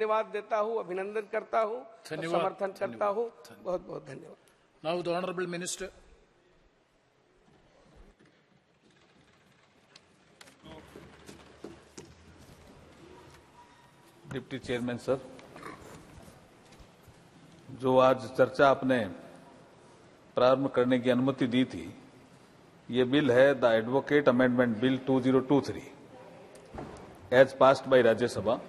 धन्यवाद देता हूं, अभिनंदन करता हूं, समर्थन करता हूं। बहुत बहुत धन्यवाद। Now the honourable minister. Deputy chairman sir, जो आज चर्चा आपने प्रारंभ करने की अनुमति दी थी, ये बिल है the advocate amendment bill 2023 as passed by Rajya Sabha,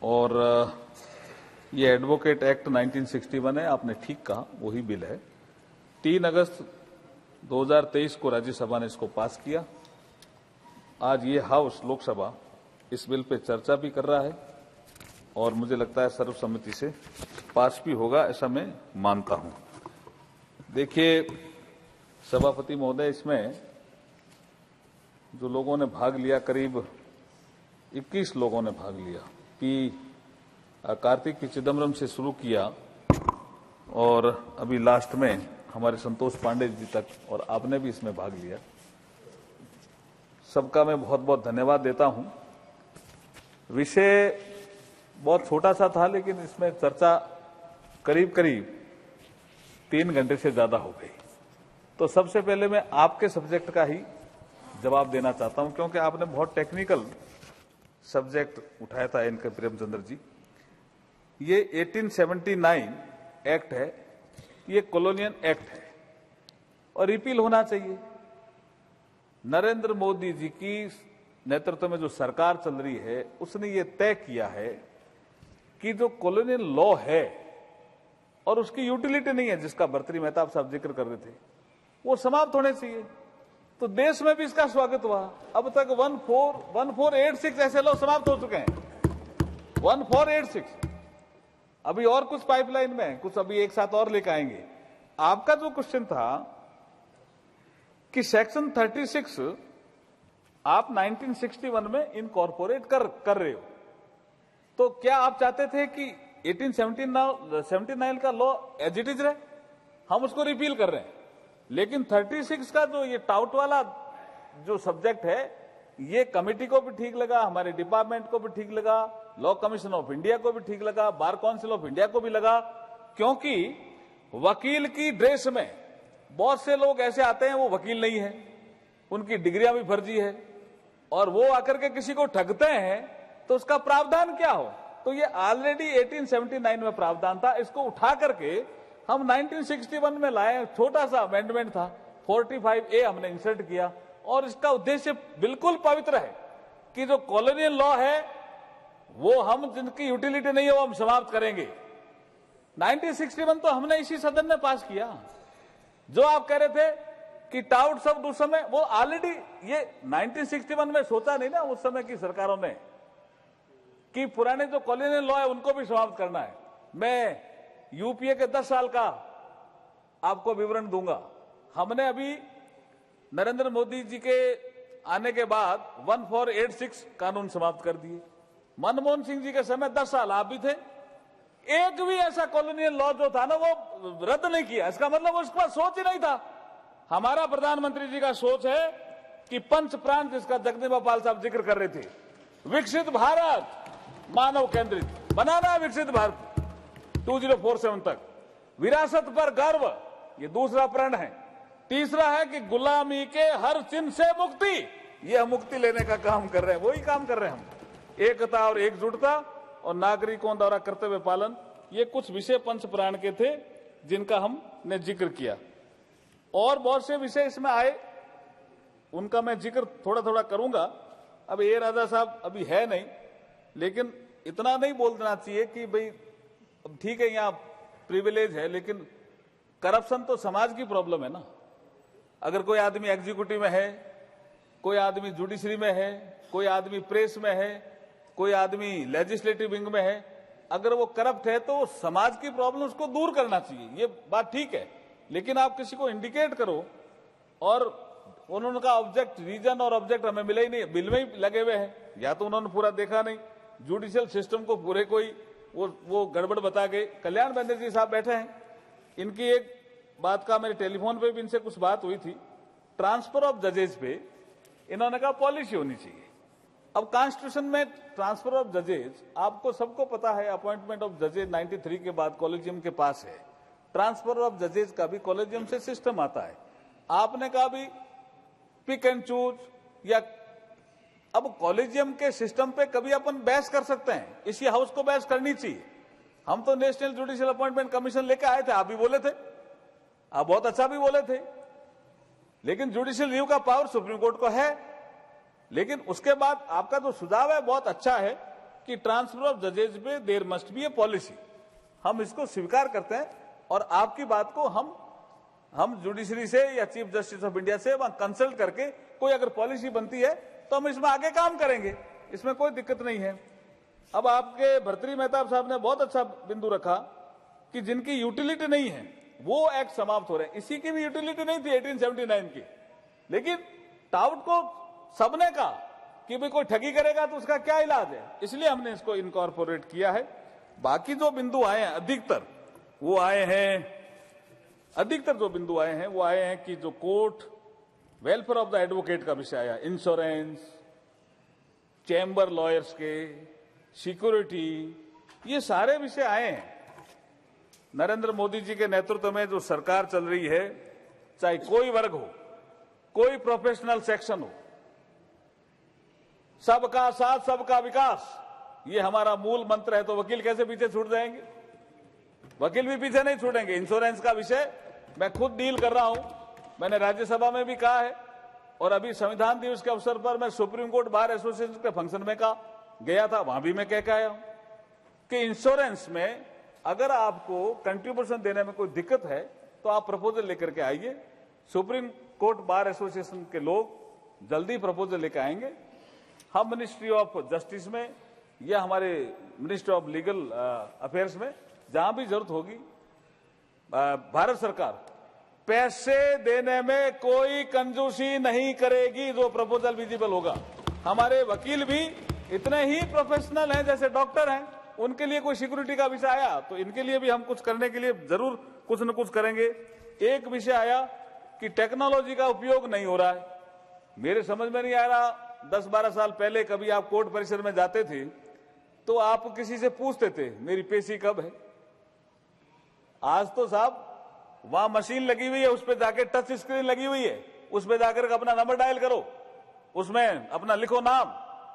और ये एडवोकेट एक्ट 1961 है। आपने ठीक कहा, वही बिल है। 3 अगस्त 2023 को राज्यसभा ने इसको पास किया। आज ये हाउस लोकसभा इस बिल पे चर्चा भी कर रहा है और मुझे लगता है सर्वसम्मति से पास भी होगा, ऐसा मैं मानता हूं। देखिए सभापति महोदय, इसमें जो लोगों ने भाग लिया, करीब 21 लोगों ने भाग लिया। कि कार्तिक चिदम्बरम से शुरू किया और अभी लास्ट में हमारे संतोष पांडे जी तक, और आपने भी इसमें भाग लिया। सबका मैं बहुत बहुत धन्यवाद देता हूं। विषय बहुत छोटा सा था, लेकिन इसमें चर्चा करीब करीब 3 घंटे से ज्यादा हो गई। तो सबसे पहले मैं आपके सब्जेक्ट का ही जवाब देना चाहता हूं, क्योंकि आपने बहुत टेक्निकल सब्जेक्ट उठाया था इनके प्रेमचंद्र जी। ये 1879 एक्ट है, ये कॉलोनियल एक्ट है और रिपील होना चाहिए। नरेंद्र मोदी जी की नेतृत्व में जो सरकार चल रही है, उसने ये तय किया है कि जो कॉलोनियल लॉ है और उसकी यूटिलिटी नहीं है, जिसका भर्तृहरि मेहताब साहब जिक्र कर रहे थे, वो समाप्त होने चाहिए। तो देश में भी इसका स्वागत हुआ। अब तक 1486 ऐसे लॉ समाप्त हो चुके हैं। 1486 अभी और कुछ पाइपलाइन में, कुछ अभी एक साथ और लेकर आएंगे। आपका जो क्वेश्चन था कि सेक्शन 36 आप 1961 में इनकॉर्पोरेट कर रहे हो, तो क्या आप चाहते थे कि 1879 का लॉ एज इट इज रहे? हम उसको रिपील कर रहे हैं, लेकिन 36 का जो ये टाउट वाला जो सब्जेक्ट है, ये कमेटी को भी ठीक लगा, हमारे डिपार्टमेंट को भी ठीक लगा, लॉ कमीशन ऑफ इंडिया को भी ठीक लगा, बार काउंसिल ऑफ इंडिया को भी लगा। क्योंकि वकील की ड्रेस में बहुत से लोग ऐसे आते हैं, वो वकील नहीं है, उनकी डिग्रियां भी फर्जी है, और वो आकर के किसी को ठगते हैं, तो उसका प्रावधान क्या हो? तो ये ऑलरेडी 1879 में प्रावधान था, इसको उठा करके हम 1961 में लाए। छोटा सा अमेंडमेंट था, 45A हमने इंसर्ट किया, और इसका उद्देश्य बिल्कुल पवित्र है कि जो कॉलोनियल लॉ है वो हम, जिनकी यूटिलिटी नहीं है, वो हम समाप्त करेंगे। 1961 तो हमने इसी सदन ने पास किया। जो आप कह रहे थे कि टाउट शब्द उस समय, वो ऑलरेडी ये 1961 में सोचा नहीं ना उस समय की सरकारों ने कि पुराने जो कॉलोनियल लॉ है उनको भी समाप्त करना है। मैं यूपीए के 10 साल का आपको विवरण दूंगा। हमने अभी नरेंद्र मोदी जी के आने के बाद 1486 कानून समाप्त कर दिए। मनमोहन सिंह जी के समय 10 साल आप भी थे, एक भी ऐसा कॉलोनियल लॉ जो था ना वो रद्द नहीं किया। इसका मतलब उसका सोच ही नहीं था। हमारा प्रधानमंत्री जी का सोच है कि पंच प्राण, जिसका जगदीप पाल साहब जिक्र कर रहे थे, विकसित भारत, मानव केंद्रित बनाना है विकसित भारत 2047 तक। विरासत पर गर्व, ये दूसरा प्रण है। तीसरा है कि गुलामी के हर चिन्ह से मुक्ति, ये हम मुक्ति लेने का काम कर रहे हैं, वही काम कर रहे हैं हम। एकता और एकजुटता और नागरिकों द्वारा कर्तव्य पालन, ये कुछ विषय पंच प्राण के थे जिनका हमने जिक्र किया। और बहुत से विषय इसमें आए, उनका मैं जिक्र थोड़ा थोड़ा करूंगा। अब ए राजा साहब अभी है नहीं, लेकिन इतना नहीं बोल देना चाहिए कि भाई अब ठीक है यहाँ प्रिविलेज है, लेकिन करप्शन तो समाज की प्रॉब्लम है ना। अगर कोई आदमी एग्जीक्यूटिव में है, कोई आदमी जुडिशरी में है, कोई आदमी प्रेस में है, कोई आदमी लेजिस्लेटिव विंग में है, अगर वो करप्ट है तो समाज की प्रॉब्लम उसको दूर करना चाहिए, ये बात ठीक है। लेकिन आप किसी को इंडिकेट करो, और उन्होंने कहा ऑब्जेक्ट, रीजन और ऑब्जेक्ट हमें मिले ही नहीं, बिल में ही लगे हुए हैं, या तो उन्होंने पूरा देखा नहीं, जुडिशियल सिस्टम को पूरे कोई वो गड़बड़ बता गए। कल्याण बनर्जी साहब बैठे हैं, इनकी एक बात का मेरे टेलीफोन पे भी इनसे कुछ बात हुई थी, ट्रांसफर ऑफ जजेस पे इन्होंने कहा पॉलिसी होनी चाहिए। अब कॉन्स्टिट्यूशन में ट्रांसफर ऑफ जजेज, आपको सबको पता है, अपॉइंटमेंट ऑफ जजेज 93 के बाद कॉलेजियम के पास है। ट्रांसफर ऑफ जजेज का भी कॉलेजियम से सिस्टम आता है। आपने कहा भी पिक एंड चूज, या अब कॉलेजियम के सिस्टम पे कभी अपन बहस कर सकते हैं, इसी हाउस को बहस करनी चाहिए। हम तो नेशनल जुडिशियल अपॉइंटमेंट कमीशन लेके आए थे, आप भी बोले थे, आप बहुत अच्छा भी बोले थे, लेकिन जुडिशियल रिव्यू का पावर सुप्रीम कोर्ट को है। लेकिन उसके बाद आपका जो सुझाव है बहुत अच्छा है कि ट्रांसफर ऑफ जजेज पे there must be a policy, हम इसको स्वीकार करते हैं और आपकी बात को हम जुडिशरी से या चीफ जस्टिस ऑफ इंडिया से वहां कंसल्ट करके कोई अगर पॉलिसी बनती है तो हम इसमें आगे काम करेंगे, इसमें कोई दिक्कत नहीं है। अब आपके भर्तृहरि मेहताब साहब ने बहुत अच्छा बिंदु रखा कि जिनकी यूटिलिटी नहीं है वो एक्ट समाप्त हो रहे हैं। इसी की भी यूटिलिटी नहीं थी 1879 की, लेकिन टाउट को सबने कहा कि भाई कोई ठगी करेगा तो उसका क्या इलाज है, इसलिए हमने इसको इनकॉर्पोरेट किया है। बाकी जो बिंदु आए हैं अधिकतर वो आए हैं कि जो court welfare of the advocate का विषय आया, इंश्योरेंस, चैम्बर लॉयर्स के, सिक्योरिटी, ये सारे विषय आए हैं। नरेंद्र मोदी जी के नेतृत्व में जो सरकार चल रही है, चाहे कोई वर्ग हो, कोई प्रोफेशनल सेक्शन हो, सबका साथ सबका विकास, ये हमारा मूल मंत्र है। तो वकील कैसे पीछे छूट जाएंगे? वकील भी पीछे नहीं छूटेंगे। इंश्योरेंस का विषय मैं खुद डील कर रहा हूं, मैंने राज्यसभा में भी कहा है और अभी संविधान दिवस के अवसर पर मैं सुप्रीम कोर्ट बार एसोसिएशन के फंक्शन में गया था, वहां भी मैं कह के आया हूं कि इंश्योरेंस में अगर आपको कंट्रीब्यूशन देने में कोई दिक्कत है तो आप प्रपोजल लेकर के आइए। सुप्रीम कोर्ट बार एसोसिएशन के लोग जल्दी प्रपोजल लेकर आएंगे। हम मिनिस्ट्री ऑफ जस्टिस में या हमारे मिनिस्ट्री ऑफ लीगल अफेयर्स में जहां भी जरूरत होगी, भारत सरकार पैसे देने में कोई कंजूसी नहीं करेगी। जो प्रपोजल विजिबल होगा, हमारे वकील भी इतने ही प्रोफेशनल हैं जैसे डॉक्टर हैं, उनके लिए कोई सिक्योरिटी का विषय आया तो इनके लिए भी हम कुछ करने के लिए जरूर कुछ न कुछ करेंगे। एक विषय आया कि टेक्नोलॉजी का उपयोग नहीं हो रहा है, मेरे समझ में नहीं आ रहा। 10-12 साल पहले कभी आप कोर्ट परिसर में जाते थे तो आप किसी से पूछते थे मेरी पेशी कब है। आज तो साहब वहां मशीन लगी हुई है, उस पर जाके टच स्क्रीन लगी हुई है, उस पर जाकर अपना नंबर डायल करो, उसमें अपना लिखो नाम,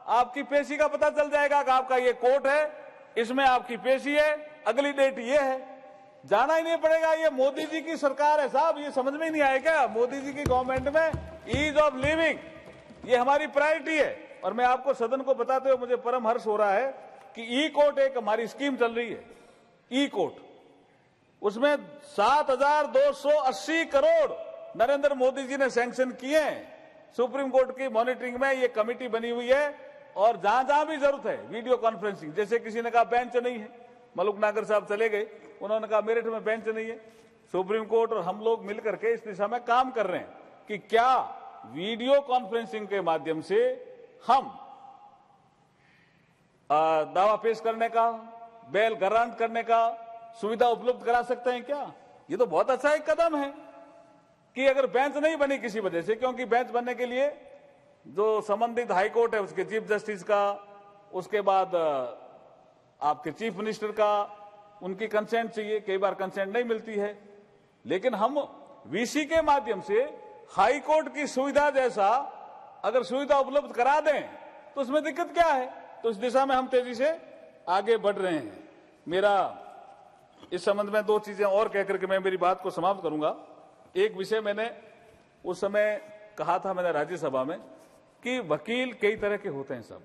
आपकी पेशी का पता चल जाएगा कि आपका ये कोर्ट है, इसमें आपकी पेशी है, अगली डेट ये है, जाना ही नहीं पड़ेगा। ये मोदी जी की सरकार है साहब, ये समझ में नहीं आए क्या? मोदी जी की गवर्नमेंट में ईज ऑफ लिविंग ये हमारी प्रायोरिटी है। और मैं आपको सदन को बताते हुए मुझे परम हर्ष हो रहा है कि ई कोर्ट एक हमारी स्कीम चल रही है, ई कोर्ट, उसमें 7,280 करोड़ नरेंद्र मोदी जी ने सैंक्शन किए हैं। सुप्रीम कोर्ट की मॉनिटरिंग में ये कमेटी बनी हुई है और जहां जहां भी जरूरत है वीडियो कॉन्फ्रेंसिंग, जैसे किसी ने कहा बेंच नहीं है, मलुक नागर साहब चले गए, उन्होंने कहा मेरठ में बेंच नहीं है। सुप्रीम कोर्ट और हम लोग मिलकर के इस दिशा में काम कर रहे हैं कि क्या वीडियो कॉन्फ्रेंसिंग के माध्यम से हम दावा पेश करने का, बेल गारंट करने का सुविधा उपलब्ध करा सकते हैं क्या? ये तो बहुत अच्छा एक कदम है कि अगर बेंच नहीं बनी किसी वजह से, क्योंकि बेंच बनने के लिए जो संबंधित हाई कोर्ट है उसके चीफ जस्टिस का, उसके बाद आपके चीफ मिनिस्टर का, उनकी कंसेंट चाहिए, कई बार कंसेंट नहीं मिलती है। लेकिन हम वीसी के माध्यम से हाई कोर्ट की सुविधा जैसा अगर सुविधा उपलब्ध करा दें तो उसमें दिक्कत क्या है? तो इस दिशा में हम तेजी से आगे बढ़ रहे हैं। मेरा इस संबंध में 2 चीजें और कहकर के मैं मेरी बात को समाप्त करूंगा। एक विषय मैंने उस समय कहा था मैंने राज्यसभा में कि वकील कई तरह के होते हैं सब।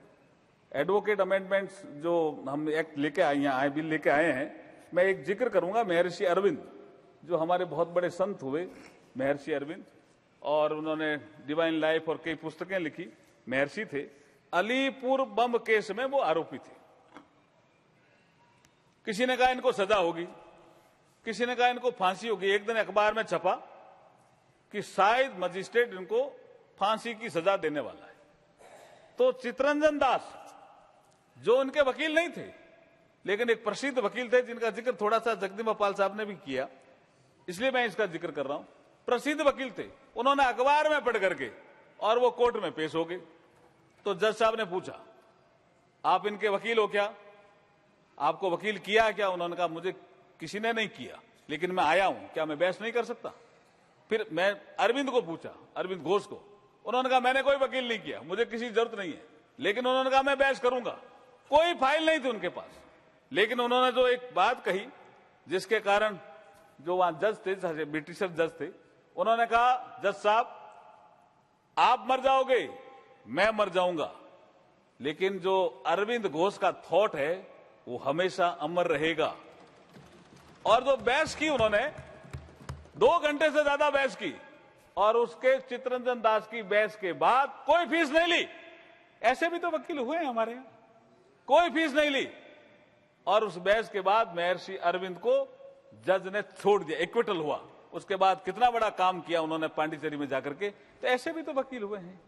एडवोकेट अमेंडमेंट्स जो हम एक्ट लेके आए बिल लेके आए हैं, मैं एक जिक्र करूंगा महर्षि अरविंद, जो हमारे बहुत बड़े संत हुए महर्षि अरविंद, और उन्होंने डिवाइन लाइफ और कई पुस्तकें लिखी, महर्षि थे। अलीपुर बम केस में वो आरोपी थे। किसी ने कहा इनको सजा होगी, किसी ने कहा इनको फांसी होगी। एक दिन अखबार में छपा कि शायद मजिस्ट्रेट इनको फांसी की सजा देने वाला है। तो चितरंजन दास, जो उनके वकील नहीं थे लेकिन एक प्रसिद्ध वकील थे, जिनका जिक्र थोड़ा सा जगदीप पाल साहब ने भी किया, इसलिए मैं इसका जिक्र कर रहा हूं, प्रसिद्ध वकील थे, उन्होंने अखबार में पढ़ करके और वो कोर्ट में पेश हो गए। तो जज साहब ने पूछा, आप इनके वकील हो क्या, आपको वकील किया है क्या? उन्होंने कहा, मुझे किसी ने नहीं किया, लेकिन मैं आया हूं, क्या मैं बहस नहीं कर सकता? फिर मैं अरविंद को पूछा, अरविंद घोष को, उन्होंने कहा, मैंने कोई वकील नहीं किया, मुझे किसी की जरूरत नहीं है, लेकिन उन्होंने कहा मैं बहस करूंगा। कोई फाइल नहीं थी उनके पास, लेकिन उन्होंने जो एक बात कही जिसके कारण जो वहां जज थे, ब्रिटिशर जज थे, उन्होंने कहा, जज साहब आप मर जाओगे, मैं मर जाऊंगा, लेकिन जो अरविंद घोष का थॉट है वो हमेशा अमर रहेगा। और जो बहस की उन्होंने 2 घंटे से ज्यादा बहस की, और उसके चित्तरंजन दास की बहस के बाद कोई फीस नहीं ली। ऐसे भी तो वकील हुए हैं हमारे यहां, कोई फीस नहीं ली। और उस बहस के बाद महर्षि अरविंद को जज ने छोड़ दिया, एक्विटल हुआ। उसके बाद कितना बड़ा काम किया उन्होंने पांडिचेरी में जाकर के। तो ऐसे भी तो वकील हुए हैं।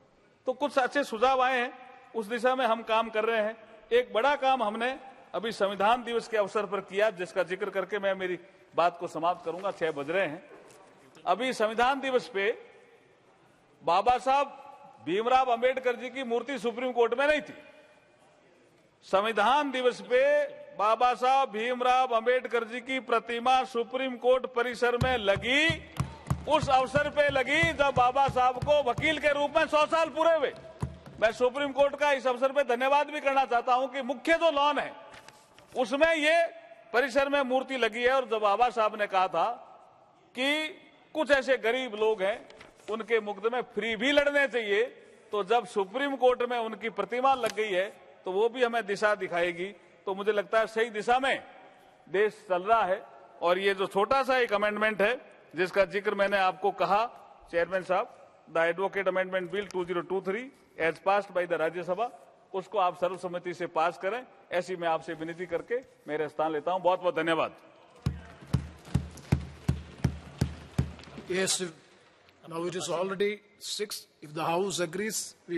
तो कुछ अच्छे सुझाव आए हैं, उस दिशा में हम काम कर रहे हैं। एक बड़ा काम हमने अभी संविधान दिवस के अवसर पर किया, जिसका जिक्र करके मैं मेरी बात को समाप्त करूंगा, 6 बज रहे हैं। अभी संविधान दिवस पे बाबा साहब भीमराव अंबेडकर जी की मूर्ति सुप्रीम कोर्ट में नहीं थी। संविधान दिवस पे बाबा साहब भीमराव अंबेडकर जी की प्रतिमा सुप्रीम कोर्ट परिसर में लगी, उस अवसर पे लगी जब बाबा साहब को वकील के रूप में 100 साल पूरे हुए। मैं सुप्रीम कोर्ट का इस अवसर पे धन्यवाद भी करना चाहता हूं कि मुख्य जो लॉन है उसमें ये परिसर में मूर्ति लगी है। और जब बाबा साहब ने कहा था कि कुछ ऐसे गरीब लोग हैं उनके मुकदमे फ्री भी लड़ने चाहिए, तो जब सुप्रीम कोर्ट में उनकी प्रतिमा लग गई है तो वो भी हमें दिशा दिखाएगी। तो मुझे लगता है सही दिशा में देश चल रहा है। और ये जो छोटा सा एक अमेंडमेंट है जिसका जिक्र मैंने आपको कहा चेयरमैन साहब, the advocate amendment bill 2023 as passed by the Rajya Sabha, उसको आप सर्वसम्मति से पास करें, ऐसी मैं आपसे विनती करके मेरे स्थान लेता हूं। बहुत बहुत धन्यवाद। Yes, now it is already 6. If the House agrees, we